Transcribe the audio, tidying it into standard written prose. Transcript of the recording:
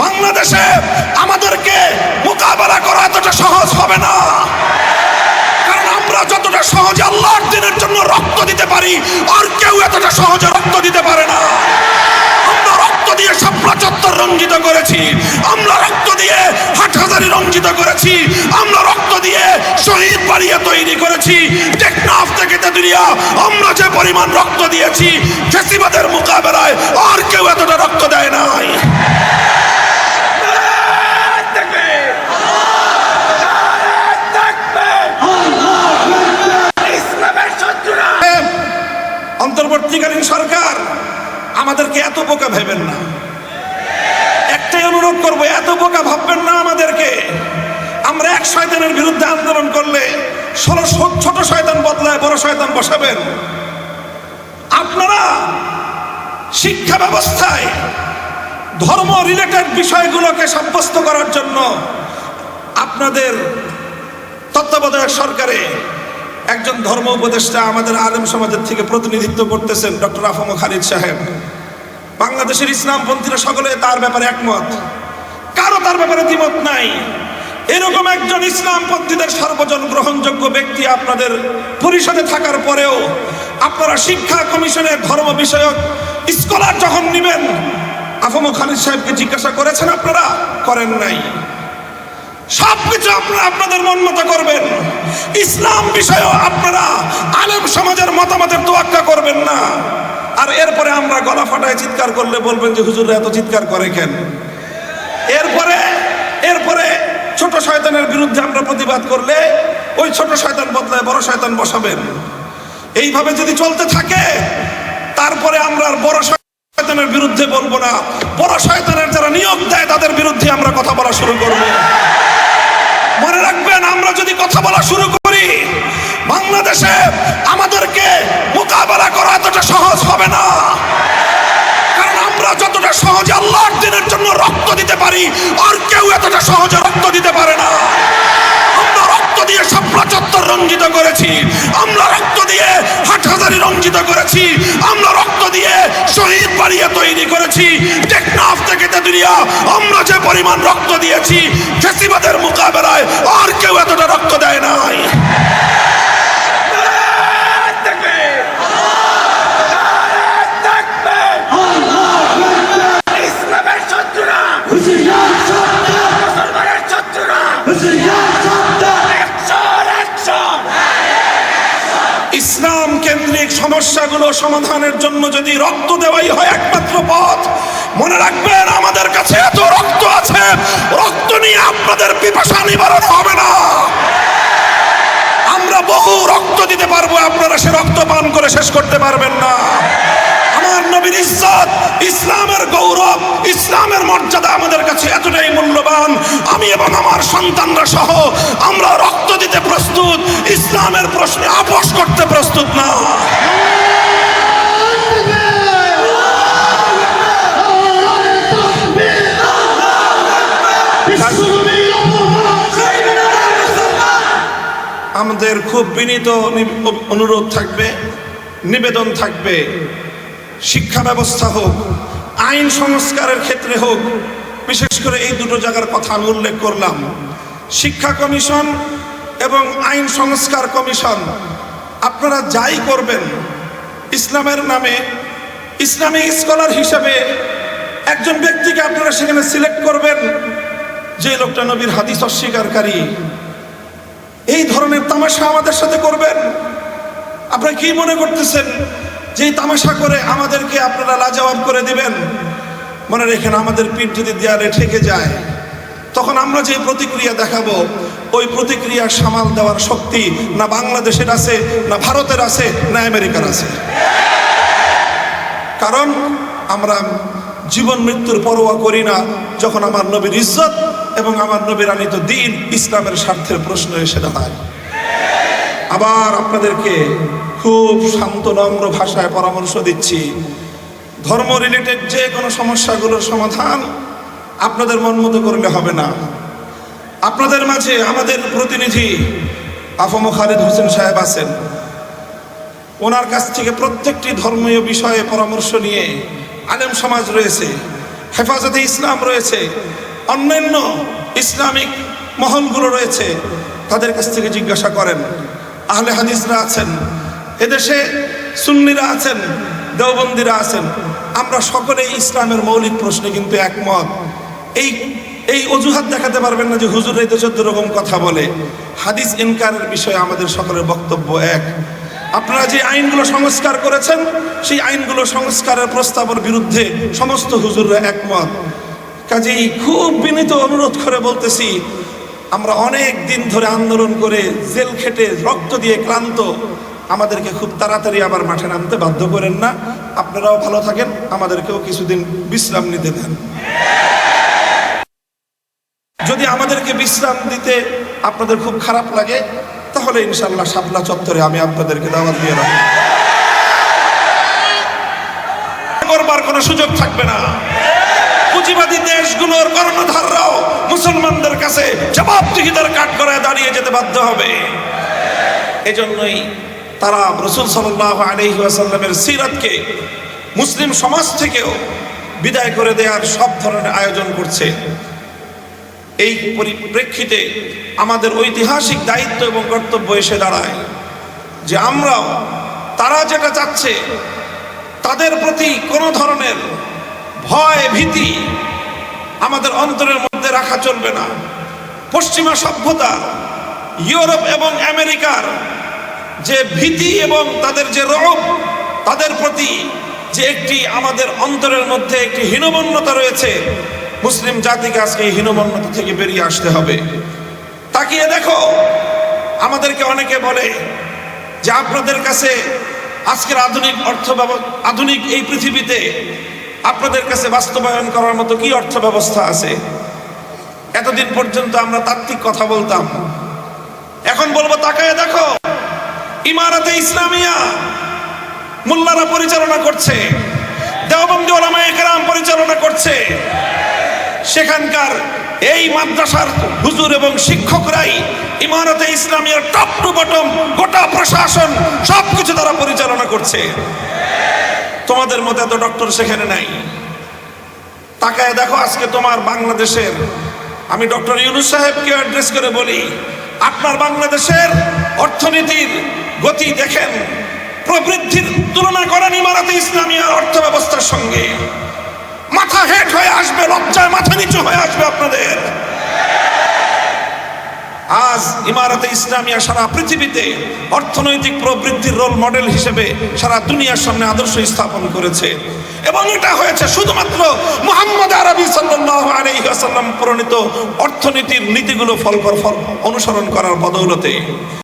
বাংলাদেশে আমাদেরকে মোকাবেলা করা এতটা সহজ হবে না, কারণ আমরা যতটা সহজে আল্লাহর দ্বীনের জন্য রক্ত দিতে পারি আর কেউ এতটা সহজে রক্ত দিতে পারে না। আমরা রক্ত দিয়ে শাপলা চত্বর রঞ্জিত করেছি, আমরা রক্ত দিয়ে হাটহাজারী রঞ্জিত করেছি, আমরা রক্ত দিয়ে শহীদ বাড়িয়ে তৈরি করেছি। টেকনাফ থেকে তেতুলিয়া আমরা যে পরিমাণ রক্ত দিয়েছি ফ্যাসিবাদের মোকাবেলায় আর কেউ এতটা রক্ত দেয় নাই। অন্তর্বর্তীকালীন সরকার আমাদেরকে এত বোকা ভাবেন না, একটাই অনুরোধ করবো, এত বোকা ভাববেন না আমাদেরকে। আমরা এক শয়তানের বিরুদ্ধে আন্দোলন করলে 16 ছোট শয়তান বদলায় বড় শয়তান বসাবেন। আপনারা শিক্ষা ব্যবস্থায় ধর্ম রিলেটেড বিষয়গুলোকে সাব্যস্ত করার জন্য আপনাদের তত্ত্বাবধায়ক সরকারে একজন ধর্ম উপদেষ্টা আমাদের আলেম সমাজের থেকে প্রতিনিধিত্ব করতেছেন, ডক্টর আফম খালিদ সাহেব। বাংলাদেশের ইসলামপন্থীরা সকলে তার ব্যাপারে একমত, কারো তার ব্যাপারে দ্বিমত নাই। এরকম একজন ইসলামপন্থীদের সর্বজন গ্রহণযোগ্য ব্যক্তি আপনাদের পরিষদে থাকার পরেও আপনারা শিক্ষা কমিশনে ধর্ম বিষয়ক স্কলার যখন নেবেন, আফম খালিদ সাহেবকে জিজ্ঞাসা করেছেন? আপনারা করেন নাই। সবকিছু আপনারা আপনাদের মন মতো করবেন, ইসলাম বিষয়েও আপনারা আলেম সমাজের মতামতের তোয়াক্কা করবেন না। আর এরপরে আমরা গলা ফাটায় চিৎকার করলে বলবেন যে হুজুর এত চিৎকার করে কেন? এরপরে ছোট শয়তানের বিরুদ্ধে আমরা প্রতিবাদ করলে ওই ছোট শয়তান বদলায় বড় শয়তান বসাবেন। এইভাবে যদি চলতে থাকে তারপরে আমরা আর বড় শয়তানের বিরুদ্ধে বলবো না, বড় শয়তানের যারা নিয়োগ দেয় তাদের বিরুদ্ধে আমরা কথা বলা শুরু করব। মনে রাখবেন, আমরা যদি কথা বলা শুরু করি বাংলাদেশে আমাদেরকে মোকাবেলা করা এতটা সহজ হবে না, কারণ আমরা যতটা সহজে আল্লাহর দ্বীনের জন্য রক্ত দিতে পারি আর কেউ এতটা সহজে রক্ত দিতে পারে না। আমরা রক্ত দিয়ে শাপলা চত্বর রঞ্জিত করেছি, আমরা রক্ত দিয়ে হাটহাজারী রঞ্জিত করেছি, আমরা রক্ত দিয়ে শহীদ বাড়িয়ে তৈরি করেছি। টেকনাফ থেকে তেতুলিয়া আমরা যে পরিমাণ রক্ত দিয়েছি ফ্যাসিবাদের মোকাবেলায় আর কেউ এতটা রক্ত দেয় নাই। ইসলাম কেন্দ্রিক সমস্যাগুলো সমাধানের জন্য যদি রক্ত দেওয়াই হয় একমাত্র পথ, মনে রাখবেন আমাদের কাছে এত রক্ত আছে, রক্ত নিয়ে আপনাদের পিপাসা নিবারণ হবে না। আমরা বহু রক্ত দিতে পারবো, আপনারা সে রক্ত পান করে শেষ করতে পারবেন না। আমার নবীর ইজ্জত, ইসলামের গৌরব, ইসলামের মর্যাদা আমাদের কাছে এতটাই মূল্যবান, আমি এবং আমার সন্তানরা সহ আমরা রক্ত দিতে প্রস্তুত, ইসলামের প্রশ্নে আপোষ করতে প্রস্তুত না। আমাদের খুব বিনীত অনুরোধ থাকবে, নিবেদন থাকবে, শিক্ষা ব্যবস্থা হোক, আইন সংস্কারের ক্ষেত্রে হোক, বিশেষ করে এই দুটো জায়গার কথা আমি উল্লেখ করলাম। শিক্ষা কমিশন এবং আইন সংস্কার কমিশন, আপনারা যাই করবেন ইসলামের নামে ইসলামিক স্কলার হিসেবে একজন ব্যক্তিকে আপনারা সেখানে সিলেক্ট করবেন যে লোকটা নবীর হাদিস অস্বীকারী। এই ধরনের তামাশা আমাদের সাথে করবেন? আপনারা কি মনে করতেছেন যে তামাশা করে আমাদেরকে আপনারা লাজবাব করে দিবেন? মনে রেখেন, আমাদের পিঠ যদি দেয়ালে ঠেকে যায় তখন আমরা যে প্রতিক্রিয়া দেখাবো ওই প্রতিক্রিয়া সামাল দেওয়ার শক্তি না বাংলাদেশের আছে, না ভারতের আছে, না আমেরিকার আছে। কারণ আমরা জীবন মৃত্যুর পরোয়া করি না যখন আমার নবীর ইজ্জত এবং আমার নবীর আনিত দ্বীন ইসলামের স্বার্থের প্রশ্ন এসে দাঁড়ায়। আবার আপনাদেরকে খুব শান্ত নম্র ভাষায় পরামর্শ দিচ্ছি, ধর্ম রিলেটেড যে কোনো সমস্যাগুলোর সমাধান আপনাদের মন মতো করলে হবে না। আপনাদের মাঝে আমাদের প্রতিনিধি আফম খালিদ হোসেন সাহেব আছেন, ওনার কাছ থেকে প্রত্যেকটি ধর্মীয় বিষয়ে পরামর্শ নিয়ে আলেম সমাজ রয়েছে, হেফাজতে ইসলাম রয়েছে, অন্যান্য ইসলামিক মহলগুলো রয়েছে, তাদের কাছ থেকে জিজ্ঞাসা করেন। আহলে হাদিসরা আছেন, এদেশে সুন্নিরা আছেন, দেওবন্দিরা আছেন, আমরা সকলেই ইসলামের মৌলিক প্রশ্নে কিন্তু একমত। এই অজুহাত দেখাতে পারবেন না যে হুজুর এই তো 14 রকম কথা বলে। হাদিস ইনকারের বিষয়ে আমাদের সকলের বক্তব্য এক। আপনারা যে আইনগুলো সংস্কার করেছেন, সেই আইনগুলো সংস্কারের প্রস্তাবের বিরুদ্ধে সমস্ত হুজুররা একমত। কাজেই খুব বিনীত অনুরোধ করে বলতেছি, আমরা অনেক দিন ধরে আন্দোলন করে জেল খেটে রক্ত দিয়ে ক্লান্ত, আমাদেরকে খুব তাড়াতাড়ি আবার মাঠে নামতে বাধ্য করেন না। আপনারাও ভালো থাকেন, আমাদেরকেও কিছুদিন বিশ্রাম নিতে দেন। যদি আমাদেরকে বিশ্রাম দিতে আপনাদের খুব খারাপ লাগে, তাহলে ইনশাআল্লাহ শাপলা চত্বরে আমি আপনাদেরকে দাওয়াত দিয়ে রাখবো। করবার কোনো সুযোগ থাকবে না। পুঁজিবাদী দেশগুলোর কর্ণধাররাও মুসলমানদের কাছে জবাবদিহিতার কাঠগড়ায় দাঁড়িয়ে যেতে বাধ্য হবে। এজন্যই তারা রাসূল সাল্লাল্লাহু আলাইহি ওয়াসাল্লামের সিরাতকে মুসলিম সমাজ থেকেও বিদায় করে দেওয়ার সব ধরনের আয়োজন করছে। এই পরিপ্রেক্ষিতে আমাদের ঐতিহাসিক দায়িত্ব এবং কর্তব্য এসে দাঁড়ায় যে আমরাও তারা যেটা চাচ্ছে তাদের প্রতি কোনো ধরনের ভয় ভীতি আমাদের অন্তরের মধ্যে রাখা চলবে না। পশ্চিমা সভ্যতা, ইউরোপ এবং আমেরিকার যে ভীতি এবং তাদের যে রব, তাদের প্রতি যে একটি আমাদের অন্তরের মধ্যে একটি হীনমন্যতা রয়েছে, মুসলিম জাতিকে আজকে এই হীনমন্যতা থেকে বেরিয়ে আসতে হবে। তাকিয়ে দেখো, আমাদেরকে অনেকে বলে যে আপনাদের কাছে আজকের আধুনিক এই পৃথিবীতে আপনাদের কাছে বাস্তবায়ন করার মতো কি অর্থ ব্যবস্থা আছে? এতদিন পর্যন্ত আমরা তাত্ত্বিক কথা বলতাম, এখন বলবো তাকায় দেখো, ইমারতে ইসলামিয়া মোল্লারা পরিচালনা করছে, দেওবন্দি উলামায়ে কেরাম পরিচালনা করছে। সেখানকার এই মাদ্রাসার হুজুর এবং শিক্ষকরাই ইমারতে ইসলামিয়ার টপ টু বটম গোটা প্রশাসন সবকিছু তারা পরিচালনা করছে। তোমাদের মতো এত ডক্টর সেখানে নাই। তাকায় দেখো আজকে তোমার বাংলাদেশের, আমি ডক্টর ইউনূস সাহেবকে অ্যাড্রেস করে বলি, আপনার বাংলাদেশের অর্থনীতির গতি দেখেন, প্রবৃদ্ধির তুলনা করেন ইমারতে ইসলামিয়ার অর্থ ব্যবস্থার সঙ্গে, মাথা হেট হয়ে আসবে, লজ্জায় মাথা নিচু হয়ে আসবে আপনাদের। আজ ইমারতে ইসলামিয়া সারা পৃথিবীতে অর্থনৈতিক প্রবৃদ্ধির রোল মডেল হিসেবে সারা দুনিয়ার সামনে আদর্শ স্থাপন করেছে, এবং এটা হয়েছে শুধুমাত্র মুহাম্মদ আরবি সাল্লাল্লাহু আলাইহি ওয়াসাল্লাম প্রণীত অর্থনীতির নীতিগুলো ফল অনুসরণ করার বদৌলতে।